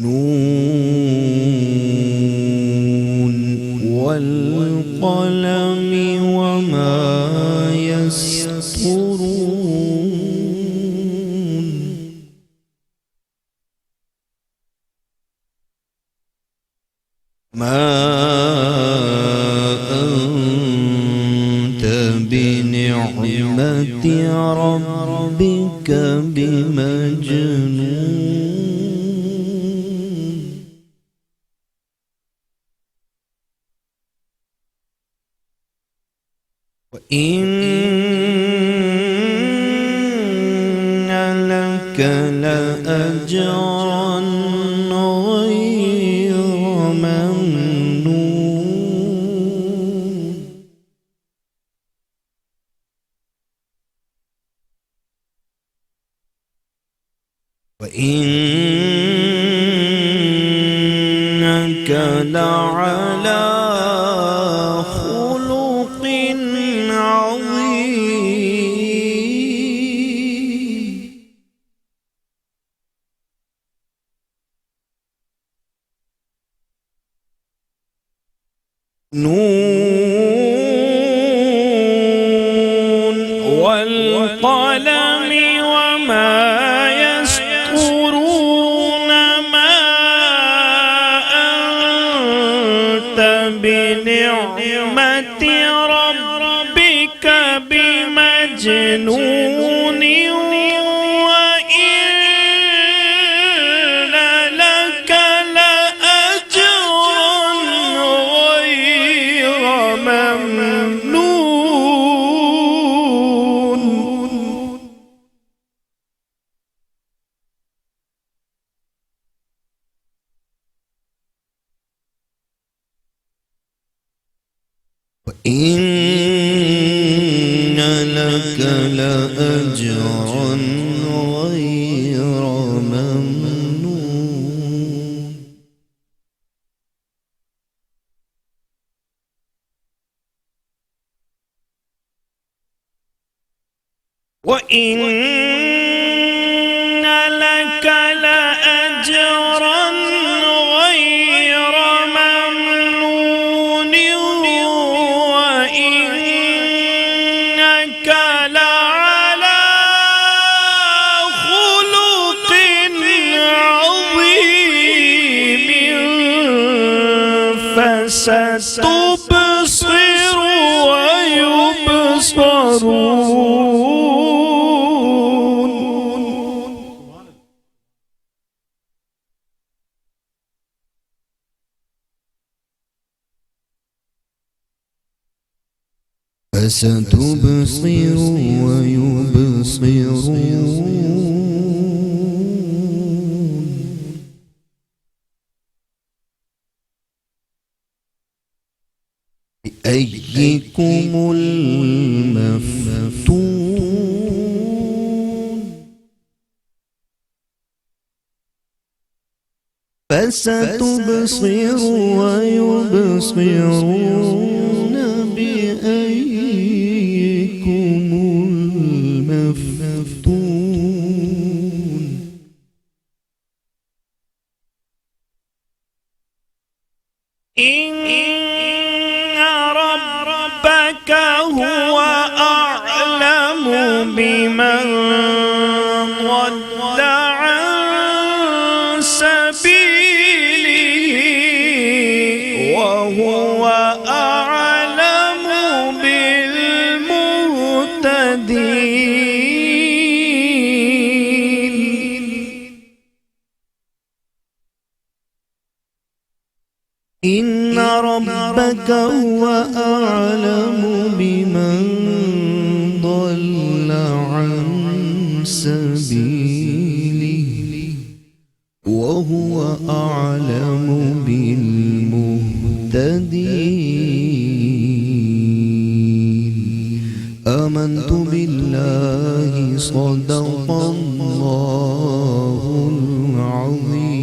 نون والقلم وما يسطرون ما أنت بنعمة ربك بمجنون وإن لك لأجرا غير ممنون وإنك لعلى خلق عظيم نون والقلم وما يسطرون ما أنت بنعمة ربك بمجنون وإن لك لأجرا غير ممنون وإن لك لأجرا غير ممنون وإن لك لأجرا غير ممنون وإنك لعلى خلق عظيم فستبصر ويبصرون فستبصر ويبصرون بأيكم المفتون فستبصر ويبصرون بأيكم المفتون إن ربك هو أعلم بمن ضل عن سبيله وهو أعلم بالمهتدين إن ربك هو أعلم بمن ضل عن سبيله وهو أعلم بالمهتدين آمنت بالله صدق الله العظيم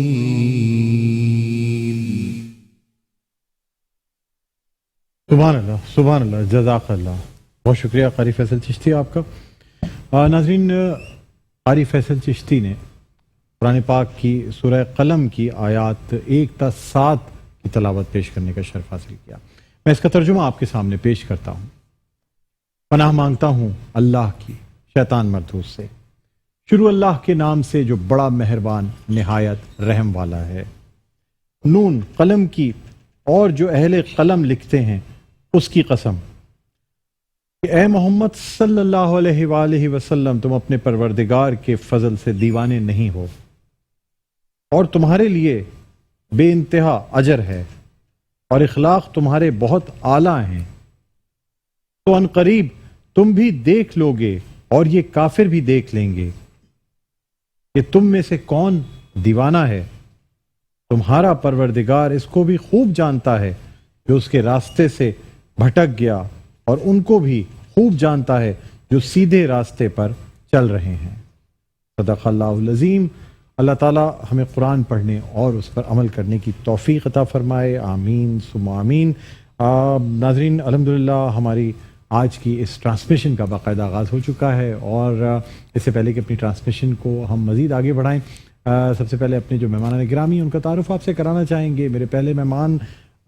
سبحان اللہ جزاک اللہ. بہت شکریہ قاری فیصل چشتی آپ کا. ناظرین، قاری فیصل چشتی نے قرآن پاک کی سورہ قلم کی آیات 1 تا 7 کی تلاوت پیش کرنے کا شرف حاصل کیا۔ میں اس کا ترجمہ آپ کے سامنے پیش کرتا ہوں۔ پناہ مانگتا ہوں اللہ کی شیطان مردود سے۔ شروع اللہ کے نام سے جو بڑا مہربان نہایت رحم والا ہے۔ نون قلم کی اور جو اہل قلم لکھتے ہیں اس کی قسم کہ اے محمد صلی اللہ علیہ وآلہ وسلم تم اپنے پروردگار کے فضل سے دیوانے نہیں ہو اور تمہارے لیے بے انتہا اجر ہے اور اخلاق تمہارے بہت اعلیٰ ہیں، تو ان قریب تم بھی دیکھ لو گے اور یہ کافر بھی دیکھ لیں گے کہ تم میں سے کون دیوانہ ہے۔ تمہارا پروردگار اس کو بھی خوب جانتا ہے جو اس کے راستے سے بھٹک گیا، اور ان کو بھی خوب جانتا ہے جو سیدھے راستے پر چل رہے ہیں۔ صدق اللہ العظیم۔ اللہ تعالیٰ ہمیں قرآن پڑھنے اور اس پر عمل کرنے کی توفیق عطا فرمائے، آمین ثم آمین۔ ناظرین، الحمدللہ ہماری آج کی اس ٹرانسمیشن کا باقاعدہ آغاز ہو چکا ہے، اور اس سے پہلے کہ اپنی ٹرانسمیشن کو ہم مزید آگے بڑھائیں، سب سے پہلے اپنے جو مہمانان گرامی ان کا تعارف آپ سے کرانا چاہیں گے۔ میرے پہلے مہمان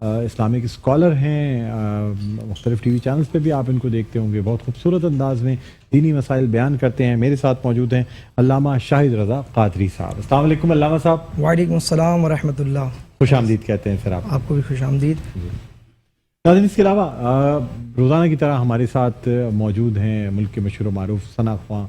اسلامک اسکالر ہیں، مختلف ٹی وی چینلز پہ بھی آپ ان کو دیکھتے ہوں گے، بہت خوبصورت انداز میں دینی مسائل بیان کرتے ہیں۔ میرے ساتھ موجود ہیں علامہ شاہد رضا قادری صاحب۔ السلام علیکم علامہ صاحب۔ وعلیکم السلام ورحمۃ اللہ۔ خوش آمدید کہتے ہیں سر آپ کو بھی خوش آمدید۔ ناظرین، اس کے علاوہ روزانہ کی طرح ہمارے ساتھ موجود ہیں ملک کے مشہور و معروف ثنا خواں،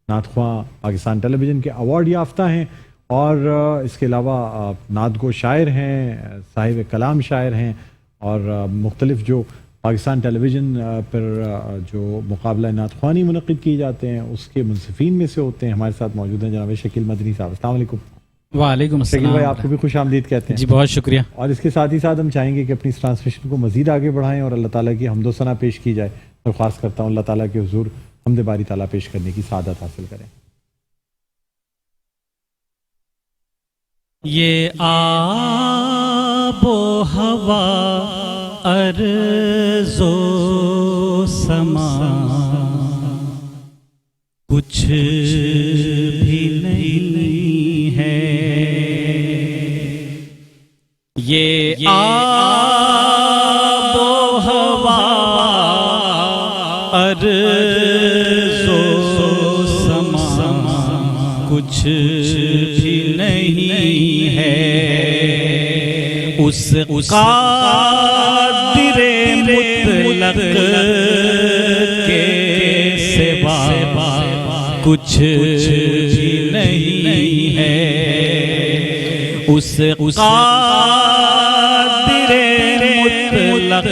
نعت خواں، پاکستان ٹیلی ویژن کے ایوارڈ یافتہ ہیں، اور اس کے علاوہ نعت گو شاعر ہیں، صاحب کلام شاعر ہیں، اور مختلف جو پاکستان ٹیلی ویژن پر جو مقابلہ نعت خوانی منعقد کیے جاتے ہیں اس کے منصفین میں سے ہوتے ہیں۔ ہمارے ساتھ موجود ہیں جناب شکیل مدنی صاحب۔ السلام علیکم۔ وعلیکم السلام۔ شکیل بھائی، آپ کو بھی خوش آمدید کہتے ہیں۔ جی بہت شکریہ۔ اور اس کے ساتھ ہی ساتھ ہم چاہیں گے کہ اپنی اس ٹرانسمیشن کو مزید آگے بڑھائیں اور اللہ تعالیٰ کی حمد و ثنا پیش کی جائے۔ درخواست کرتا ہوں اللہ تعالیٰ کے حضور حمد باری تعالیٰ پیش کرنے کی سعادت حاصل کریں۔ یہ آب و ہوا ارض و سما کچھ بھی نہیں ہے، یہ آب و ہوا ارض و سما کچھ بھی نہیں ہے، اس قادر مطلق کے سوا کچھ بھی نہیں ہے، اس قادر مطلق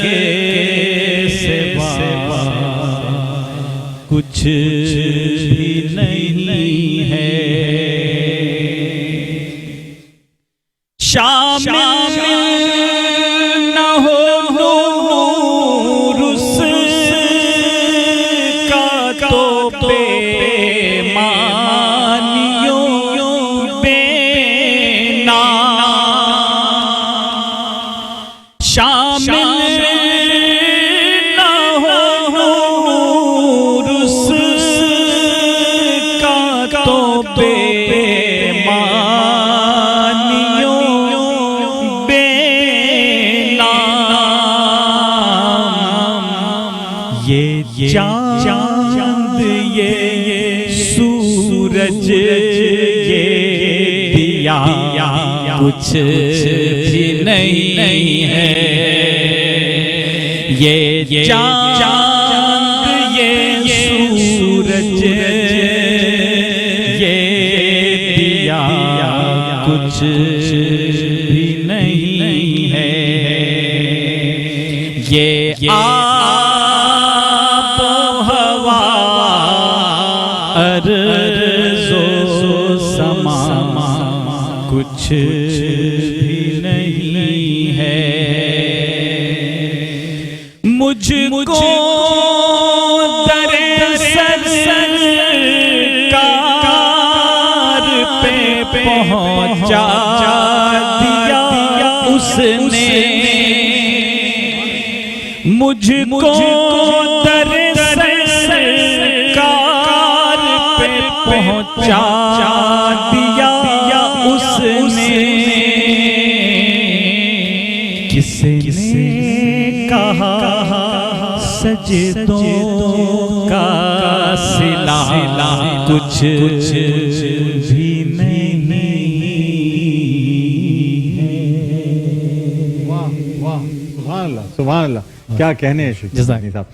کے سوا کچھ بھی نہیں ہے، شامل نہ ہو نور اس کا تو بے معنیوں بے نام، شامل نہ ہو نور اس کا تو بے چاند یہ سورج یہ دیا کچھ بھی نہیں ہے، یہ چاند یہ سورج یہ دیا کچھ بھی نہیں ہے، یہ ارض و سما کچھ بھی نہیں ہے، مجھ کو در سرکار پہ پہنچا دیا اس نے، مجھ کو در سرکار پہ پہنچا اس نے کسی نے کہا سجدوں کا صلہ کچھ بھی نہیں ہے۔ واہ سبحان اللہ سبحان اللہ، کیا کہنے ہیں شیخ صاحب۔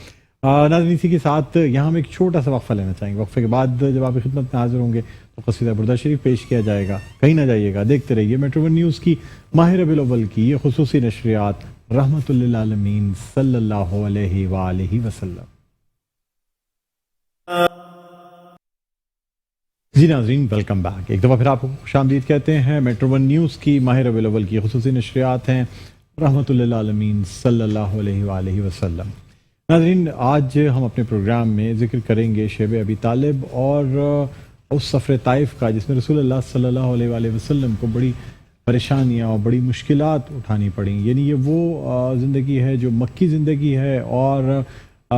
ناظرین اسی کے ساتھ یہاں ہم ایک چھوٹا سا وقفہ لینا چاہیں گے، وقفے کے بعد جب آپ کی خدمت میں حاضر ہوں گے تو قصیدہ بردہ شریف پیش کیا جائے گا، کہیں نہ جائیے گا، دیکھتے رہیے میٹرو ون نیوز کی ماہ ربیع الاول کی یہ خصوصی نشریات رحمت للعالمین صلی اللہ علیہ وآلہ وسلم۔ جی ناظرین ویلکم بیک، ایک دفعہ پھر آپ کو خوش آمدید کہتے ہیں۔ میٹرو ون نیوز کی ماہ ربیع الاول کی خصوصی نشریات ہیں رحمت للعالمین صلی اللہ علیہ وآلہ وسلم۔ ناظرین آج ہم اپنے پروگرام میں ذکر کریں گے شیب ابی طالب اور اس سفر طائف کا جس میں رسول اللہ صلی اللہ علیہ وآلہ وسلم کو بڑی پریشانیاں اور بڑی مشکلات اٹھانی پڑیں، یعنی یہ وہ زندگی ہے جو مکی زندگی ہے، اور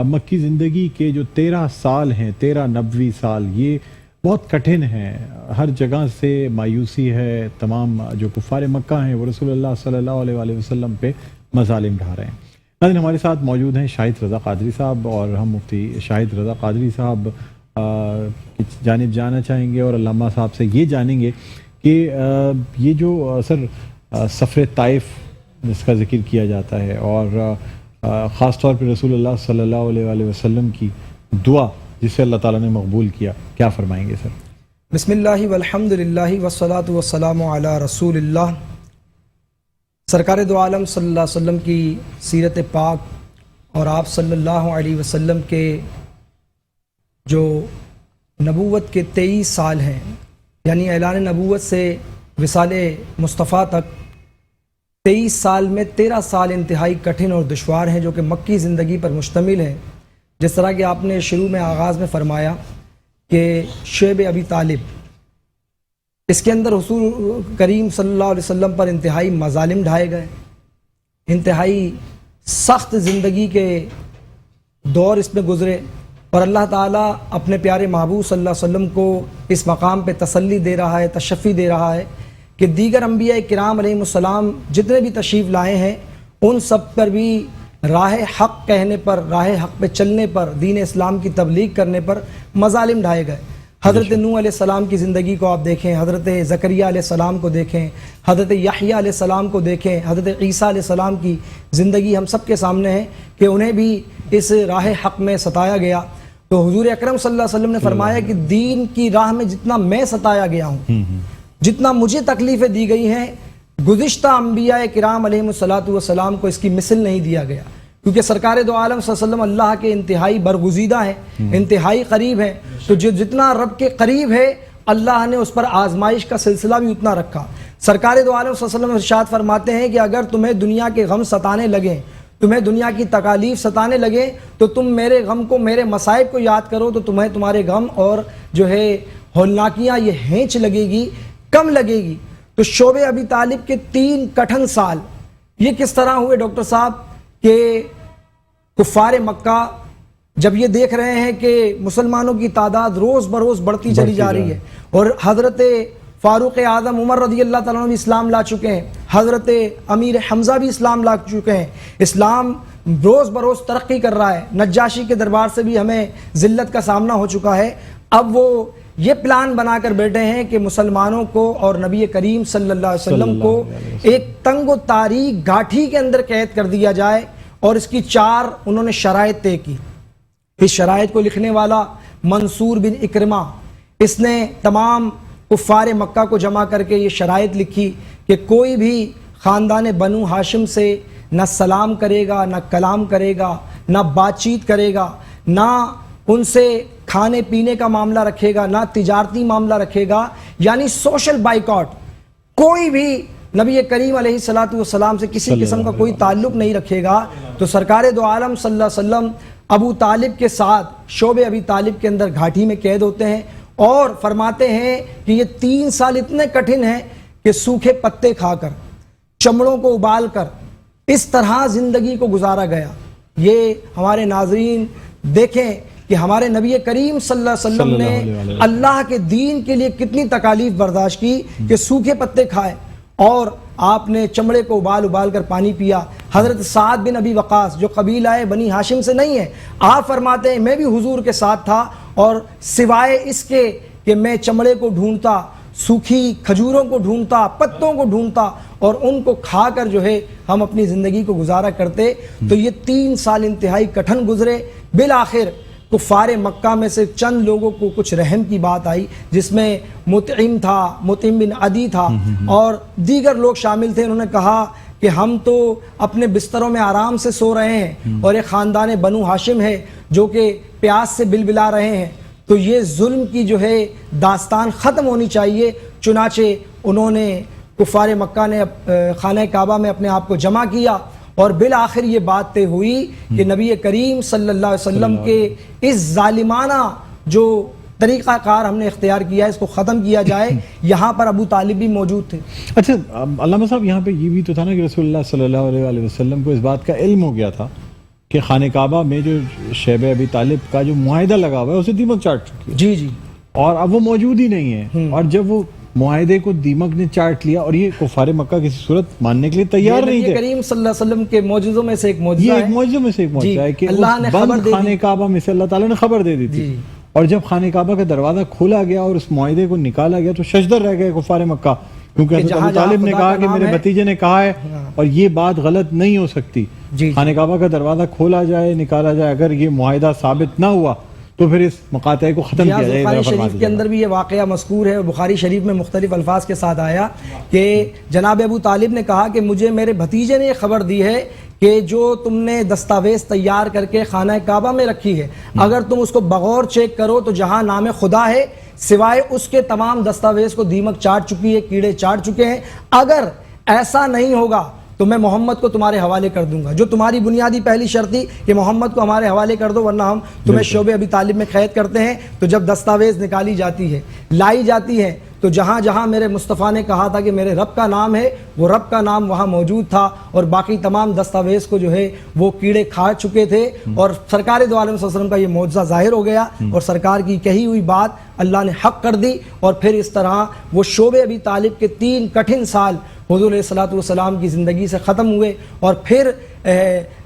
مکی زندگی کے جو 13 سال ہیں، 13 نبوی سال، یہ بہت کٹھن ہیں، ہر جگہ سے مایوسی ہے، تمام جو کفار مکہ ہیں وہ رسول اللہ صلی اللہ علیہ وآلہ وسلم پہ مظالم ڈھا رہے ہیں۔ ناظرین ہمارے ساتھ موجود ہیں شاہد رضا قادری صاحب، اور ہم مفتی شاہد رضا قادری صاحب کی جانب جانا چاہیں گے اور علامہ صاحب سے یہ جانیں گے کہ یہ جو سر سفر طائف جس کا ذکر کیا جاتا ہے، اور خاص طور پہ رسول اللہ صلی اللہ علیہ وآلہ وسلم کی دعا جسے اللہ تعالیٰ نے مقبول کیا، کیا فرمائیں گے سر؟ بسم اللہ والحمد للہ والصلاة والسلام علی رسول اللہ۔ سرکار دو عالم صلی اللہ علیہ وسلم کی سیرت پاک اور آپ صلی اللہ علیہ وسلم کے جو نبوت کے 23 سال ہیں، یعنی اعلان نبوت سے وصال مصطفیٰ تک 23 سال میں 13 سال انتہائی کٹھن اور دشوار ہیں جو کہ مکی زندگی پر مشتمل ہیں۔ جس طرح کہ آپ نے شروع میں آغاز میں فرمایا کہ شیب ابی طالب، اس کے اندر حضور کریم صلی اللہ علیہ وسلم پر انتہائی مظالم ڈھائے گئے، انتہائی سخت زندگی کے دور اس میں گزرے، اور اللہ تعالیٰ اپنے پیارے محبوب صلی اللہ علیہ وسلم کو اس مقام پہ تسلی دے رہا ہے، تشفی دے رہا ہے کہ دیگر انبیاء کرام علیہ السلام جتنے بھی تشریف لائے ہیں ان سب پر بھی راہ حق کہنے پر، راہ حق پہ چلنے پر، دین اسلام کی تبلیغ کرنے پر مظالم ڈھائے گئے۔ حضرت نوح علیہ السلام کی زندگی کو آپ دیکھیں، حضرت زکریہ علیہ السلام کو دیکھیں، حضرت یحییٰ علیہ السلام کو دیکھیں، حضرت عیسیٰ علیہ السلام کی زندگی ہم سب کے سامنے ہے کہ انہیں بھی اس راہ حق میں ستایا گیا۔ تو حضور اکرم صلی اللہ علیہ وسلم نے فرمایا کہ دین کی راہ میں جتنا میں ستایا گیا ہوں، جتنا مجھے تکلیفیں دی گئی ہیں، گزشتہ انبیاء کرام علیہ السلام کو اس کی مثل نہیں دیا گیا، کیونکہ سرکار دو عالم صلی اللہ علیہ وسلم اللہ کے انتہائی برگزیدہ ہیں، انتہائی قریب ہیں، تو جتنا رب کے قریب ہے اللہ نے اس پر آزمائش کا سلسلہ بھی اتنا رکھا۔ سرکار دو عالم صلی اللہ علیہ وسلم ارشاد فرماتے ہیں کہ اگر تمہیں دنیا کے غم ستانے لگیں، تمہیں دنیا کی تکالیف ستانے لگے تو تم میرے غم کو، میرے مصائب کو یاد کرو تو تمہیں تمہارے غم اور جو ہے ہولناکیاں یہ ہینچ لگے گی، کم لگے گی۔ تو شعب ابی طالب کے 3 کٹھن سال یہ کس طرح ہوئے ڈاکٹر صاحب کہ کفار مکہ جب یہ دیکھ رہے ہیں کہ مسلمانوں کی تعداد روز بروز بڑھتی چلی جا رہی ہے، اور حضرت فاروق اعظم عمر رضی اللہ تعالیٰ عنہ بھی اسلام لا چکے ہیں، حضرت امیر حمزہ بھی اسلام لا چکے ہیں، اسلام روز بروز ترقی کر رہا ہے، نجاشی کے دربار سے بھی ہمیں ذلت کا سامنا ہو چکا ہے، اب وہ یہ پلان بنا کر بیٹھے ہیں کہ مسلمانوں کو اور نبی کریم صلی اللہ علیہ وسلم کو ایک تنگ و تاریک گھاٹی کے اندر قید کر دیا جائے، اور اس کی 4 انہوں نے شرائط طے کی۔ اس شرائط کو لکھنے والا منصور بن اکرمہ، اس نے تمام کفار مکہ کو جمع کر کے یہ شرائط لکھی کہ کوئی بھی خاندان بنو ہاشم سے نہ سلام کرے گا، نہ کلام کرے گا، نہ بات چیت کرے گا، نہ ان سے کھانے پینے کا معاملہ رکھے گا، نہ تجارتی معاملہ رکھے گا، یعنی سوشل بائیکاٹ، کوئی بھی نبی کریم علیہ السلام سے کسی قسم کا کوئی تعلق نہیں رکھے گا۔ تو سرکار دو عالم صلی اللہ علیہ وسلم ابو طالب کے ساتھ شعب ابی طالب کے اندر گھاٹی میں قید ہوتے ہیں، اور فرماتے ہیں کہ یہ 3 سال اتنے کٹھن ہیں کہ سوکھے پتے کھا کر، چمڑوں کو ابال کر اس طرح زندگی کو گزارا گیا۔ یہ ہمارے ناظرین دیکھیں کہ ہمارے نبی کریم صلی اللہ علیہ وسلم نے اللہ کے دین کے لیے کتنی تکالیف برداشت کی کہ سوکھے پتے کھائے اور آپ نے چمڑے کو ابال کر پانی پیا۔ حضرت سعد بن ابی وقاص جو قبیلہ بنی ہاشم سے نہیں ہے، آپ فرماتے ہیں میں بھی حضور کے ساتھ تھا اور سوائے اس کے کہ میں چمڑے کو ڈھونڈتا، سوکھی کھجوروں کو ڈھونڈتا، پتوں کو ڈھونڈتا اور ان کو کھا کر جو ہے ہم اپنی زندگی کو گزارا کرتے۔ تو یہ 3 سال انتہائی کٹھن گزرے۔ بالآخر کفار مکہ میں سے چند لوگوں کو کچھ رحم کی بات آئی، جس میں مطعم تھا، مطعم بن عدی تھا اور دیگر لوگ شامل تھے۔ انہوں نے کہا کہ ہم تو اپنے بستروں میں آرام سے سو رہے ہیں اور ایک خاندان بنو ہاشم ہے جو کہ پیاس سے بلبلا رہے ہیں، تو یہ ظلم کی جو ہے داستان ختم ہونی چاہیے۔ چنانچہ انہوں نے کفار مکہ نے خانہ کعبہ میں اپنے آپ کو جمع کیا اور بالآخر یہ بات طے ہوئی کہ نبی کریم صلی اللہ علیہ وسلم کے اس ظالمانہ جو طریقہ کار ہم نے اختیار کیا ہے اس کو ختم کیا جائے۔ یہاں پر ابو طالب بھی موجود تھے۔ اچھا علامہ صاحب، یہاں پہ یہ بھی تو تھا نا کہ رسول اللہ صلی اللہ علیہ وسلم کو اس بات کا علم ہو گیا تھا کہ خانہ کعبہ میں جو شیب ابی طالب کا جو معاہدہ لگا ہوا ہے اسے دیمک چاٹ چکی ہے، جی جی، اور اب وہ موجود ہی نہیں ہے، اور جب وہ معاہدے کو دیمک نے چاٹ لیا اور یہ کفار مکہ کسی صورت ماننے کے لیے تیار نہیں تھے۔ نبی کریم صلی اللہ علیہ وسلم کے معجزوں میں سے ایک معجزہ یہ ہے، ایک معجزوں میں سے ایک معجزہ ہے کہ اللہ نے اس خبر بند دے خانہ دی، کعبہ میں سے اللہ تعالیٰ نے خبر دے دی تھی، اور جب خانہ کعبہ کا دروازہ کھولا گیا اور اس معاہدے کو نکالا گیا تو ششدر رہ گئے کفار مکہ، کیونکہ حضرت ابو طالب نے کہا کہ میرے بھتیجے نے کہا ہے اور یہ بات غلط نہیں ہو سکتی۔ خانہ کعبہ کا دروازہ کھولا جائے، نکالا جائے، اگر یہ معاہدہ ثابت نہ ہوا تو پھر اس مقاطعے کو ختم کیا جائے۔ بخاری شریف کے اندر بھی یہ واقعہ مذکور ہے اور بخاری شریف میں مختلف الفاظ کے ساتھ آیا کہ جناب ابو طالب نے کہا کہ مجھے میرے بھتیجے نے یہ خبر دی ہے کہ جو تم نے دستاویز تیار کر کے خانہ کعبہ میں رکھی ہے، اگر تم اس کو بغور چیک کرو تو جہاں نام خدا ہے سوائے اس کے تمام دستاویز کو دیمک چاٹ چکی ہے، کیڑے چاٹ چکے ہیں۔ اگر ایسا نہیں ہوگا تو میں محمد کو تمہارے حوالے کر دوں گا، جو تمہاری بنیادی پہلی شرط تھی کہ محمد کو ہمارے حوالے کر دو ورنہ ہم تمہیں شعبہ ابی طالب میں قید کرتے ہیں۔ تو جب دستاویز نکالی جاتی ہے، لائی جاتی ہے، تو جہاں جہاں میرے مصطفیٰ نے کہا تھا کہ میرے رب کا نام ہے وہ رب کا نام وہاں موجود تھا، اور باقی تمام دستاویز کو جو ہے وہ کیڑے کھا چکے تھے، اور سرکار دو عالم صلی اللہ علیہ وسلم کا یہ معجزہ ظاہر ہو گیا اور سرکار کی کہی ہوئی بات اللہ نے حق کر دی، اور پھر اس طرح وہ شعبہ ابی طالب کے 3 کٹھن سال حضور علیہ الصلوۃ والسلام کی زندگی سے ختم ہوئے، اور پھر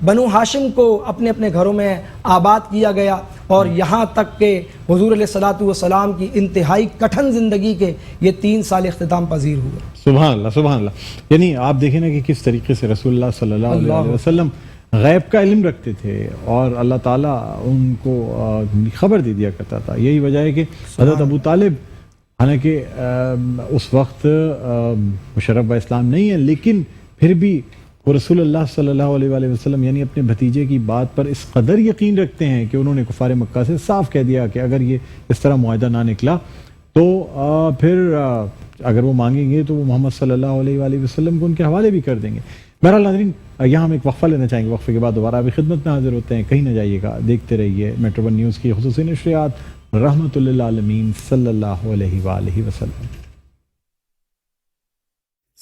بنو ہاشم کو اپنے اپنے گھروں میں آباد کیا گیا، اور یہاں تک کہ حضور علیہ الصلوۃ والسلام کی انتہائی کٹھن زندگی کے یہ 3 سال اختتام پذیر ہوئے۔ سبحان اللہ، سبحان اللہ۔ یعنی آپ دیکھیں نا کہ کس طریقے سے رسول اللہ صلی اللہ علیہ وسلم غیب کا علم رکھتے تھے اور اللہ تعالیٰ ان کو خبر دے دیا کرتا تھا۔ یہی وجہ ہے کہ حضرت ابو طالب حالانکہ اس وقت مشرف با اسلام نہیں ہے، لیکن پھر بھی وہ رسول اللہ صلی اللہ علیہ وآلہ وسلم یعنی اپنے بھتیجے کی بات پر اس قدر یقین رکھتے ہیں کہ انہوں نے کفار مکہ سے صاف کہہ دیا کہ اگر یہ اس طرح معاہدہ نہ نکلا تو پھر اگر وہ مانگیں گے تو وہ محمد صلی اللہ علیہ وآلہ وسلم کو ان کے حوالے بھی کر دیں گے۔ بہرحال ناظرین، یہاں ہم ایک وقفہ لینا چاہیں گے، وقفے کے بعد دوبارہ ابھی خدمت میں حاضر ہوتے ہیں، کہیں نہ جائیے گا، دیکھتے رہیے میٹرو ون نیوز کی خصوصی نشریات۔ رحمت للعالمین صلی اللہ علیہ وآلہ وسلم۔